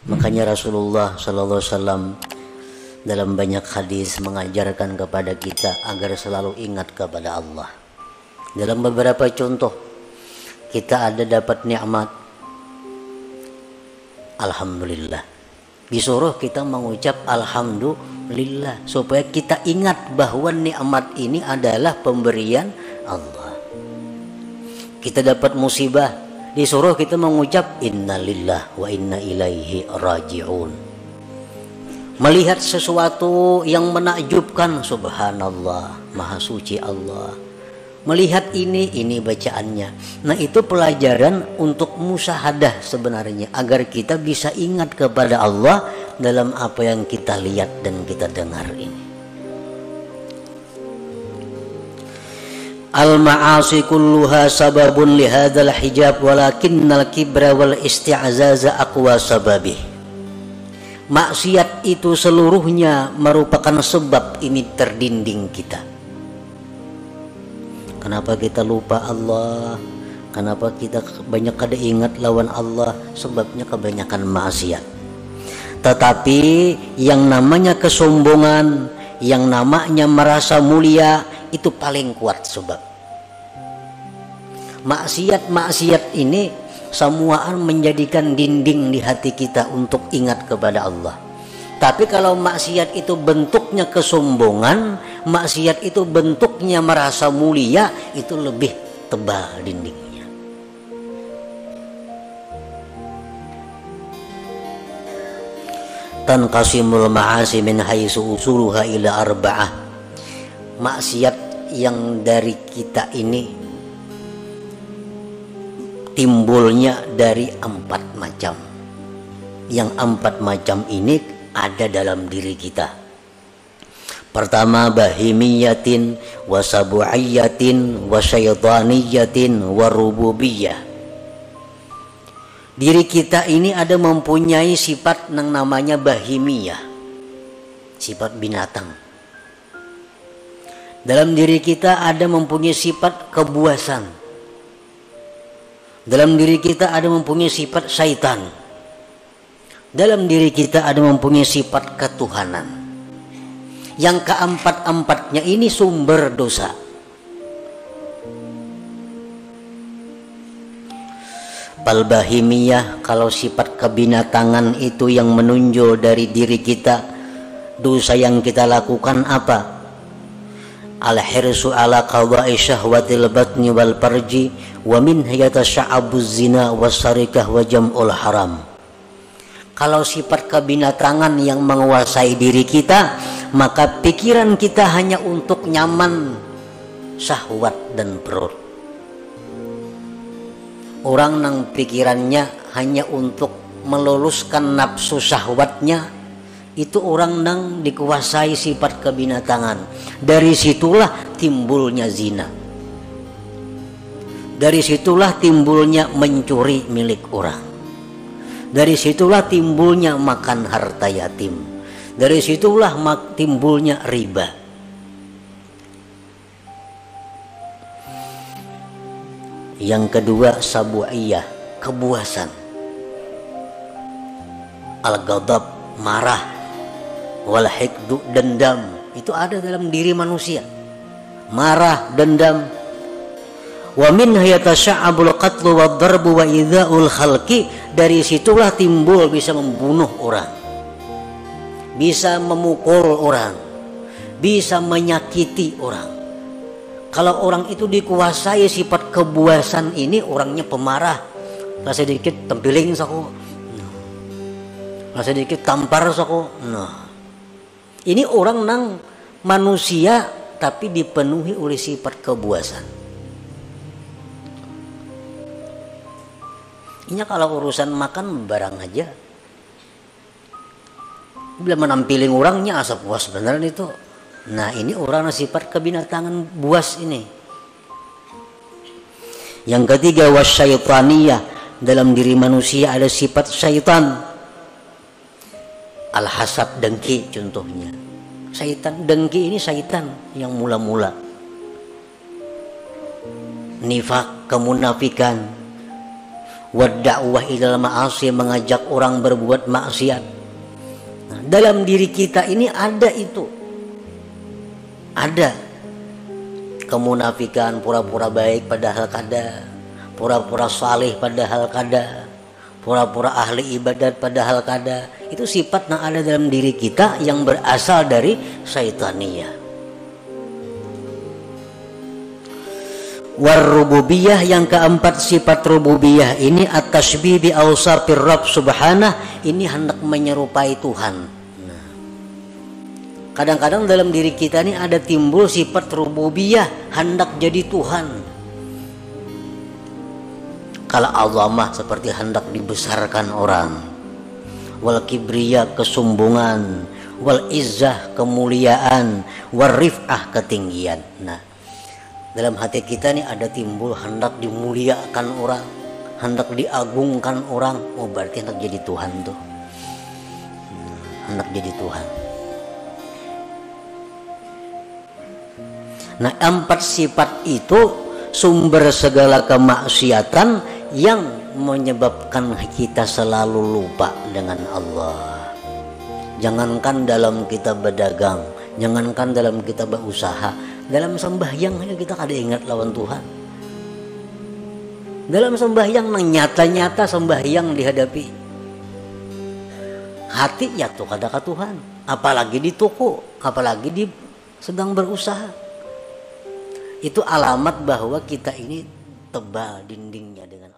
Makanya Rasulullah Sallallahu Alaihi Wasallam dalam banyak hadis mengajarkan kepada kita agar selalu ingat kepada Allah. Dalam beberapa contoh, kita ada dapat nikmat, alhamdulillah. Disuruh kita mengucap alhamdulillah supaya kita ingat bahwa nikmat ini adalah pemberian Allah. Kita dapat musibah, disuruh kita mengucap innalillah wa inna ilaihi raji'un. Melihat sesuatu yang menakjubkan, subhanallah, maha suci Allah. Melihat ini bacaannya. Nah, itu pelajaran untuk musyahadah sebenarnya, agar kita bisa ingat kepada Allah dalam apa yang kita lihat dan kita dengar ini. Al-ma'asi kulluha sababun li hadzal hijab walakinnal kibra wal isti'zaza aqwa sababih. Maksiat itu seluruhnya merupakan sebab ini terdinding kita. Kenapa kita lupa Allah? Kenapa kita banyak kada ingat lawan Allah? Sebabnya kebanyakan maksiat. Tetapi yang namanya kesombongan, yang namanya merasa mulia, itu paling kuat sebab. Maksiat ini semuaan menjadikan dinding di hati kita untuk ingat kepada Allah. Tapi kalau maksiat itu bentuknya kesombongan, maksiat itu bentuknya merasa mulia, itu lebih tebal dindingnya. Tanqasimul ma'asi min haitsu usuluha ila arba'ah. Maksiat yang dari kita ini timbulnya dari 4 macam. Yang 4 macam ini ada dalam diri kita. Pertama, bahimiyatin, wasabu'iyatin, wasyaitaniyatin, warububiyah. Diri kita ini ada mempunyai sifat yang namanya bahimiyah, sifat binatang. Dalam diri kita ada mempunyai sifat kebuasan. Dalam diri kita ada mempunyai sifat syaitan. Dalam diri kita ada mempunyai sifat ketuhanan. Yang keempat-empatnya ini sumber dosa. Balbahimiyah, kalau sifat kebinatangan itu yang menonjol dari diri kita, dosa yang kita lakukan apa? Al-hirsu ala qada'i syahwatil batni wal farji wa min yatasa'abuz zina wasarikah wa jam'ul haram. Kalau sifat kebinatangan yang menguasai diri kita, maka pikiran kita hanya untuk nyaman, syahwat dan perut. Orang yang pikirannya hanya untuk meluluskan nafsu syahwatnya, itu orang yang dikuasai sifat kebinatangan. Dari situlah timbulnya zina. Dari situlah timbulnya mencuri milik orang. Dari situlah timbulnya makan harta yatim. Dari situlah timbulnya riba. Yang kedua, sabu'iyah, kebuasan. Al-ghadab, marah. Wal hikdu, dendam. Itu ada dalam diri manusia. Marah, dendam. Wa min yatasa'abul qatlu wad darbu wa idza'ul khalqi. Dari situlah timbul bisa membunuh orang, bisa memukul orang, bisa menyakiti orang. Kalau orang itu dikuasai sifat kebuasan ini, orangnya pemarah. Rasa sedikit tempiling sako, rasa sedikit tampar sako. Nah, ini orang nang manusia tapi dipenuhi oleh sifat kebuasan. Ini kalau urusan makan barang aja, bila menampiling orangnya asap puas beneran itu. Nah, ini orang sifat kebinatangan buas ini. Yang ketiga, wasyaitaniyah, dalam diri manusia ada sifat syaitan. Al-hasad, dengki contohnya. Syaitan, dengki ini syaitan yang mula-mula. Nifak, kemunafikan. Wadda'wah ilal ma'asi, mengajak orang berbuat maksiat. Nah, dalam diri kita ini ada itu. Ada kemunafikan, pura-pura baik padahal kada, pura-pura saleh padahal kada, pura-pura ahli ibadat padahal kada. Itu sifat yang ada dalam diri kita yang berasal dari syaitaniyah. Warrububiyah, yang keempat sifat rububiyah ini at-tasybih bi awsafir Rabb subhanah, ini hendak menyerupai Tuhan. Nah, kadang-kadang dalam diri kita ini ada timbul sifat rububiyah, hendak jadi Tuhan. Kalau azamah seperti hendak dibesarkan orang, wal kibriya kesombongan, wal izzah kemuliaan, wal rif'ah ketinggian. Nah, dalam hati kita nih ada timbul hendak dimuliakan orang, hendak diagungkan orang. Oh, berarti hendak jadi Tuhan tuh. Hendak jadi Tuhan. Nah, 4 sifat itu sumber segala kemaksiatan yang menyebabkan kita selalu lupa dengan Allah. Jangankan dalam kita berdagang, jangankan dalam kita berusaha, dalam sembahyang kita kada ingat lawan Tuhan. Dalam sembahyang nyata-nyata sembahyang dihadapi, hati ya tuh kada ke Tuhan. Apalagi di toko, apalagi di sedang berusaha. Itu alamat bahwa kita ini tebal dindingnya dengan